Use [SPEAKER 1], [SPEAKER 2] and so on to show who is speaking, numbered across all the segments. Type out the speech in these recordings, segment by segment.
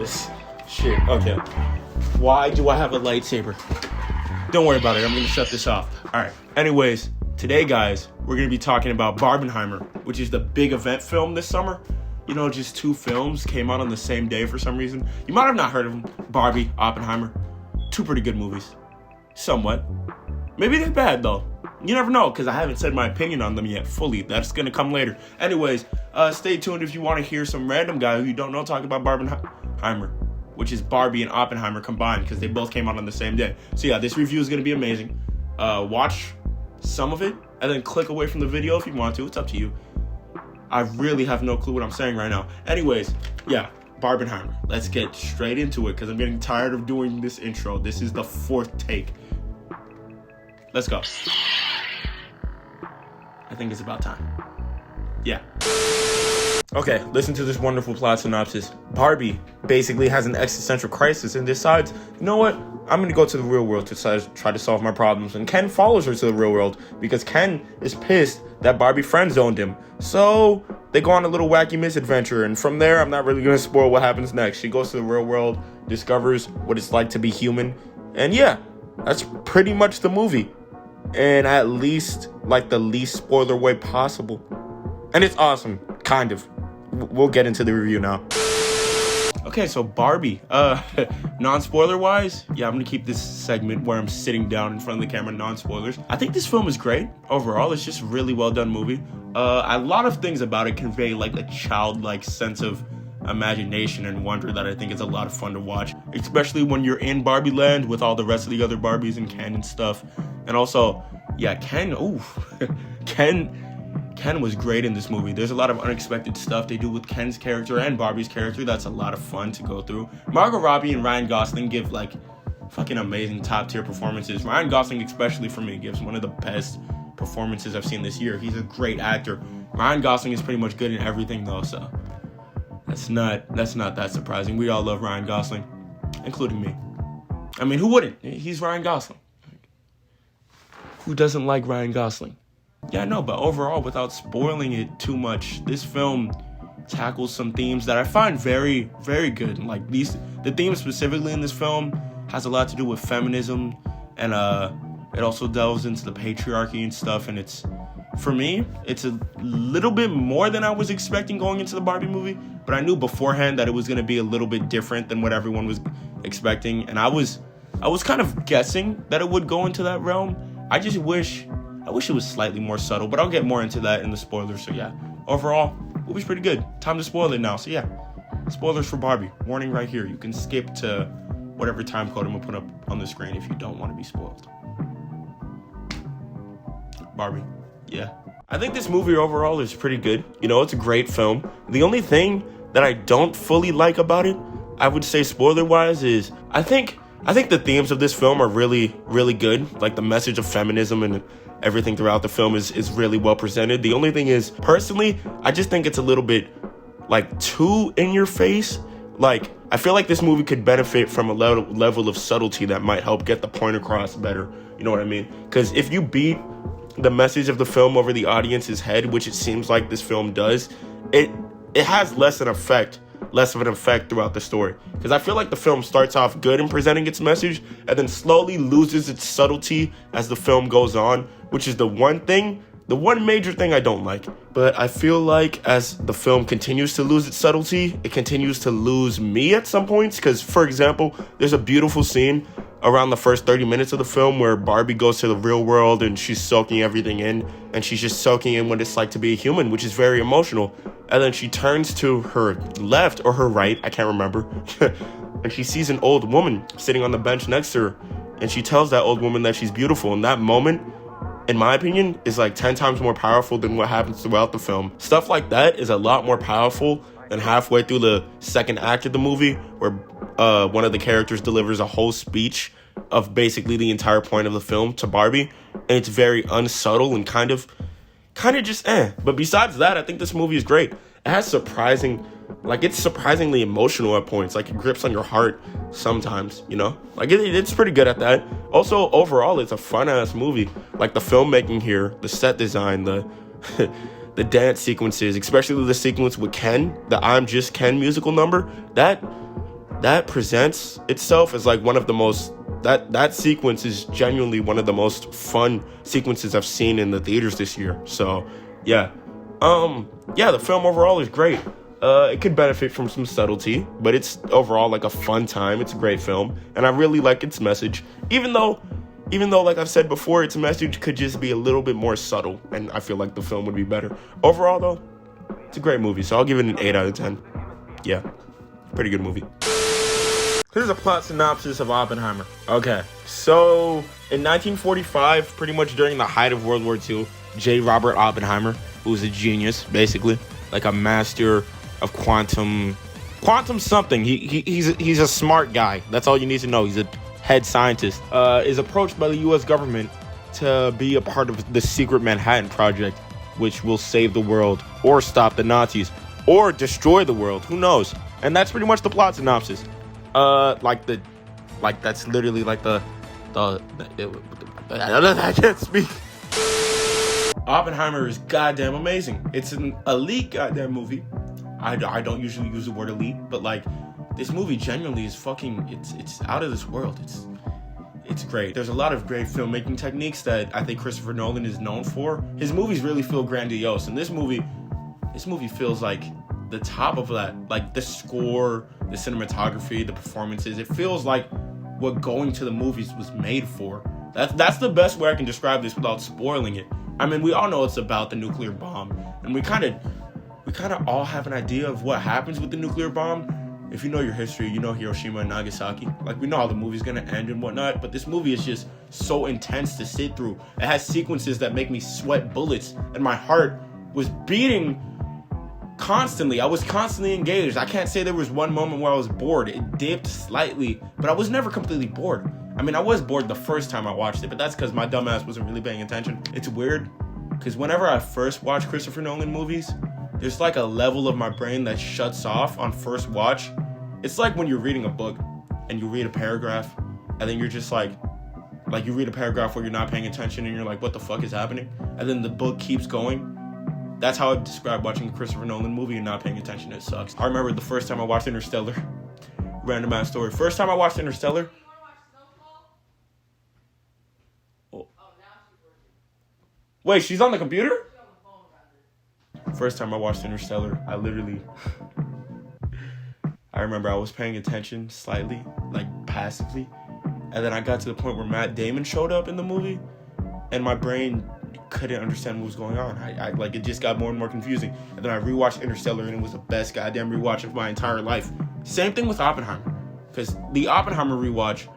[SPEAKER 1] this. Shit, okay. Why do I have a lightsaber? Don't worry about it, I'm gonna shut this off. Alright, anyways, today, guys, we're gonna be talking about Barbenheimer, which is the big event film this summer. You know, just two films came out on the same day for some reason. You might have not heard of them. Barbie, Oppenheimer. Two pretty good movies. Somewhat. Maybe they're bad, though. You never know, because I haven't said my opinion on them yet fully. That's going to come later. Anyways, stay tuned if you want to hear some random guy who you don't know talk about Barbenheimer, which is Barbie and Oppenheimer combined, because they both came out on the same day. So yeah, this review is going to be amazing. Watch some of it, and then click away from the video if you want to. It's up to you. I really have no clue what I'm saying right now. Anyways, yeah, Barbenheimer. Let's get straight into it, because I'm getting tired of doing this intro. This is the fourth take. Let's go. I think it's about time. Yeah. Okay, listen to this wonderful plot synopsis. Barbie basically has an existential crisis and decides, you know what? I'm going to go to the real world to try to solve my problems. And Ken follows her to the real world because Ken is pissed that Barbie friend-zoned him. So they go on a little wacky misadventure. And from there, I'm not really going to spoil what happens next. She goes to the real world, discovers what it's like to be human. And yeah, that's pretty much the movie. And at least, like, the least spoiler way possible. And it's awesome, kind of. We'll get into the review now. Okay, so Barbie, non-spoiler wise, yeah, I'm gonna keep this segment where I'm sitting down in front of the camera, non-spoilers. I think this film is great overall. It's just a really well done movie. A lot of things about it convey like a childlike sense of imagination and wonder that I think is a lot of fun to watch, especially when you're in Barbie land with all the rest of the other Barbies and Ken and stuff. And also, yeah, Ken was great in this movie. There's a lot of unexpected stuff they do with Ken's character and Barbie's character that's a lot of fun to go through. Margot Robbie and Ryan Gosling give like fucking amazing top tier performances. Ryan Gosling, especially for me, gives one of the best performances I've seen this year. He's a great actor. Ryan Gosling is pretty much good in everything though, so that's not that surprising. We all love Ryan Gosling, including me. I mean, who wouldn't? He's Ryan Gosling. Who doesn't like Ryan Gosling? Yeah, no, but overall, without spoiling it too much, this film tackles some themes that I find very, very good. Like the theme specifically in this film has a lot to do with feminism, and it also delves into the patriarchy and stuff. And for me, it's a little bit more than I was expecting going into the Barbie movie. But I knew beforehand that it was going to be a little bit different than what everyone was expecting, and I was kind of guessing that it would go into that realm. I wish it was slightly more subtle, but I'll get more into that in the spoilers. So yeah, overall, movie's pretty good. Time to spoil it now. So yeah, spoilers for Barbie. Warning right here. You can skip to whatever time code I'm gonna put up on the screen if you don't want to be spoiled. Barbie. Yeah. I think this movie overall is pretty good. You know, it's a great film. The only thing that I don't fully like about it, I would say spoiler-wise, is I think the themes of this film are really, really good. Like the message of feminism and everything throughout the film is really well presented. The only thing is, personally, I just think it's a little bit like too in your face. Like, I feel like this movie could benefit from a level of subtlety that might help get the point across better. You know what I mean? Because if you beat the message of the film over the audience's head, which it seems like this film does, it has less of an effect throughout the story. Because I feel like the film starts off good in presenting its message and then slowly loses its subtlety as the film goes on, which is the one major thing I don't like. But I feel like as the film continues to lose its subtlety, it continues to lose me at some points. Because, for example, there's a beautiful scene around the first 30 minutes of the film where Barbie goes to the real world and she's soaking everything in, and she's just soaking in what it's like to be a human, which is very emotional. And then she turns to her left or her right, I can't remember, and she sees an old woman sitting on the bench next to her, and she tells that old woman that she's beautiful. And that moment, in my opinion, is like 10 times more powerful than what happens throughout the film. Stuff like that is a lot more powerful than halfway through the second act of the movie, where one of the characters delivers a whole speech of basically the entire point of the film to Barbie, and it's very unsubtle and kind of just But besides that, I think this movie is great. It has it's surprisingly emotional at points. Like, it grips on your heart sometimes, you know? Like, it's pretty good at that. Also, overall, it's a fun-ass movie. Like, the filmmaking here, the set design, the the dance sequences, especially the sequence with Ken, the I'm Just Ken musical number, that that presents itself as like one of the most, that sequence is genuinely one of the most fun sequences I've seen in the theaters this year. So yeah, the film overall is great. It could benefit from some subtlety, but it's overall like a fun time. It's a great film, and I really like its message, even though like I've said before, its message could just be a little bit more subtle, and I feel like the film would be better. Overall though, it's a great movie, so I'll give it an 8 out of 10. Yeah, pretty good movie. Here's a plot synopsis of Oppenheimer. Okay, so in 1945, pretty much during the height of World War II, J. Robert Oppenheimer, who was a genius, basically, like a master of quantum something. He's a smart guy. That's all you need to know. He's a head scientist. Is approached by the U.S. government to be a part of the secret Manhattan Project, which will save the world or stop the Nazis or destroy the world. Who knows? And that's pretty much the plot synopsis. That's literally like I can't speak. Oppenheimer is goddamn amazing. It's an elite goddamn movie. I don't usually use the word elite, but like this movie genuinely is fucking, it's out of this world. It's great. There's a lot of great filmmaking techniques that I think Christopher Nolan is known for. His movies really feel grandiose, and this movie feels like the top of that. Like the score, the cinematography, the performances. It feels like what going to the movies was made for. That's the best way I can describe this without spoiling it. I mean, we all know it's about the nuclear bomb, and we kind of all have an idea of what happens with the nuclear bomb. If you know your history, you know Hiroshima and Nagasaki. Like, we know how the movie's gonna end and whatnot, but this movie is just so intense to sit through. It has sequences that make me sweat bullets, and my heart was beating constantly. I was constantly engaged. I can't say there was one moment where I was bored. It dipped slightly, but I was never completely bored. I mean, I was bored the first time I watched it, but that's because my dumb ass wasn't really paying attention. It's weird, because whenever I first watch Christopher Nolan movies, there's like a level of my brain that shuts off on first watch. It's like when you're reading a book and you read a paragraph and then you're just like you read a paragraph where you're not paying attention and you're like, what the fuck is happening? And then the book keeps going. That's how I describe watching a Christopher Nolan movie and not paying attention. It sucks. I remember the first time I watched Interstellar. Random ass story. First time I watched Interstellar. Oh. Wait, she's on the computer? First time I watched Interstellar, I remember I was paying attention slightly, like passively, and then I got to the point where Matt Damon showed up in the movie, and my brain couldn't understand what was going on. I like, it just got more and more confusing. And then I rewatched Interstellar, and it was the best goddamn rewatch of my entire life. Same thing with Oppenheimer, because the Oppenheimer rewatch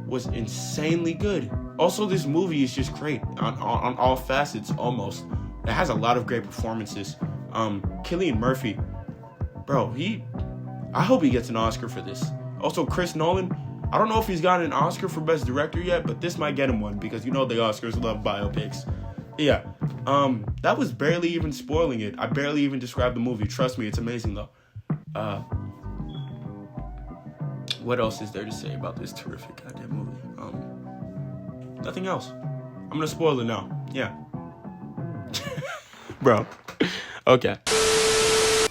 [SPEAKER 1] was insanely good. Also, this movie is just great on all facets almost. It has a lot of great performances. Cillian Murphy, bro, I hope he gets an Oscar for this. Also, Chris Nolan, I don't know if he's gotten an Oscar for Best Director yet, but this might get him one, because you know the Oscars love biopics. Yeah, that was barely even spoiling it. I barely even described the movie. Trust me, it's amazing though. What else is there to say about this terrific goddamn movie? Nothing else. I'm gonna spoil it now. Yeah. Bro. Okay.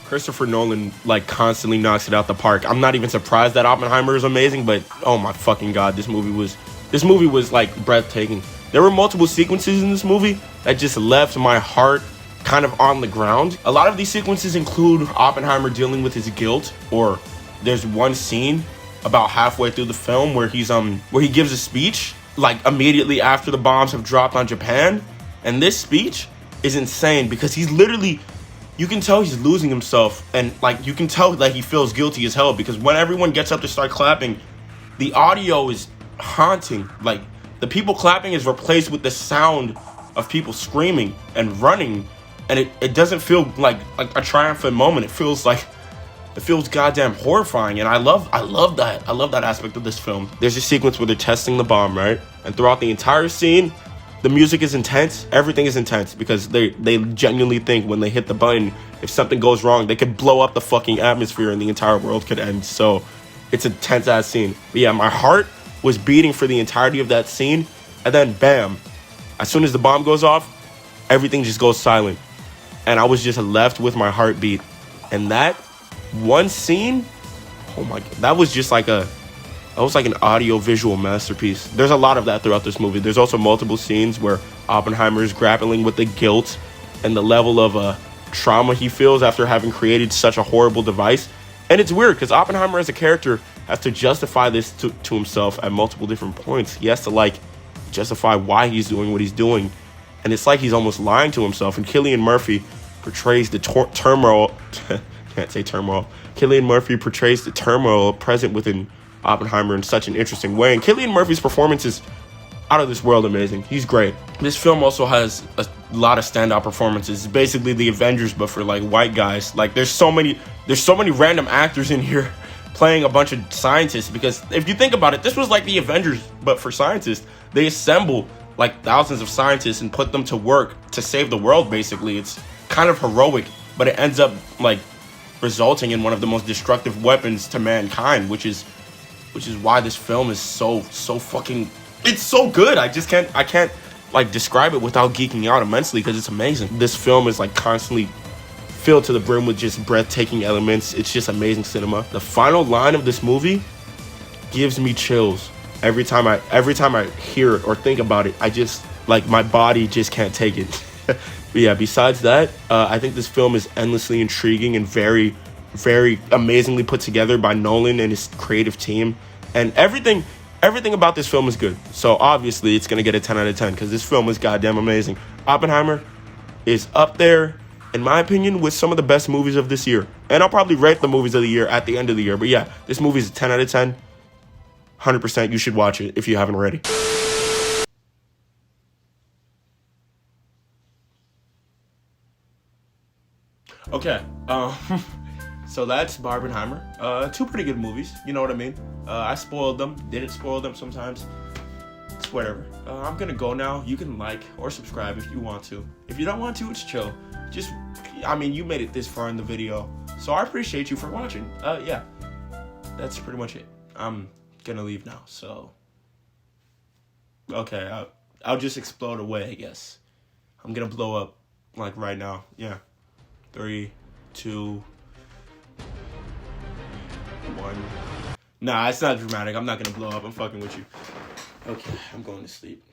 [SPEAKER 1] Christopher Nolan, like, constantly knocks it out the park. I'm not even surprised that Oppenheimer is amazing, but oh my fucking god, this movie was like breathtaking. There were multiple sequences in this movie that just left my heart kind of on the ground. A lot of these sequences include Oppenheimer dealing with his guilt, or there's one scene about halfway through the film where he gives a speech like immediately after the bombs have dropped on Japan, and this speech is insane because he's literally, you can tell he's losing himself, and like you can tell that he feels guilty as hell, because when everyone gets up to start clapping, the audio is haunting. Like, the people clapping is replaced with the sound of people screaming and running, and it doesn't feel like a triumphant moment. It feels goddamn horrifying, and I love that. I love that aspect of this film. There's a sequence where they're testing the bomb, right? And throughout the entire scene, the music is intense. Everything is intense because they genuinely think when they hit the button, if something goes wrong, they could blow up the fucking atmosphere and the entire world could end. So it's a tense ass scene. But yeah, my heart was beating for the entirety of that scene, and then bam, as soon as the bomb goes off, everything just goes silent, and I was just left with my heartbeat. And that one scene, oh my god, that was just like an audio visual masterpiece. There's a lot of that throughout this movie. There's also multiple scenes where Oppenheimer is grappling with the guilt and the level of trauma he feels after having created such a horrible device. And it's weird because Oppenheimer as a character has to justify this to himself at multiple different points. He has to like justify why he's doing what he's doing. And it's like he's almost lying to himself. And Cillian Murphy portrays the turmoil. Can't say turmoil. Cillian Murphy portrays the turmoil present within Oppenheimer in such an interesting way. And Cillian Murphy's performance is out of this world amazing. He's great. This film also has a lot of standout performances. It's basically the Avengers, but for like white guys. Like there's so many random actors in here playing a bunch of scientists, because if you think about it, this was like the Avengers, but for scientists. They assemble like thousands of scientists and put them to work to save the world, basically. It's kind of heroic, but it ends up like resulting in one of the most destructive weapons to mankind, which is why this film is so fucking, it's so good. I can't like describe it without geeking out immensely, because it's amazing. This film is like constantly filled to the brim with just breathtaking elements. It's just amazing cinema. The final line of this movie gives me chills every time I hear it or think about it. I just like, my body just can't take it. But yeah, besides that, I think this film is endlessly intriguing and very, very amazingly put together by Nolan and his creative team. And everything about this film is good. So obviously it's gonna get a 10 out of 10 because this film is goddamn amazing. Oppenheimer is up there, in my opinion, with some of the best movies of this year. And I'll probably rate the movies of the year at the end of the year. But yeah, this movie is a 10 out of 10. 100%, you should watch it if you haven't already. Okay, so that's Barbenheimer. Two pretty good movies, you know what I mean? I spoiled them, didn't spoil them sometimes. It's whatever. I'm gonna go now. You can like or subscribe if you want to. If you don't want to, it's chill. Just, I mean, you made it this far in the video, so I appreciate you for watching. Yeah, that's pretty much it. I'm gonna leave now, so. Okay, I'll just explode away, I guess. I'm gonna blow up, like, right now. Yeah. 3, 2, 1. Nah, it's not dramatic. I'm not gonna blow up. I'm fucking with you. Okay, I'm going to sleep.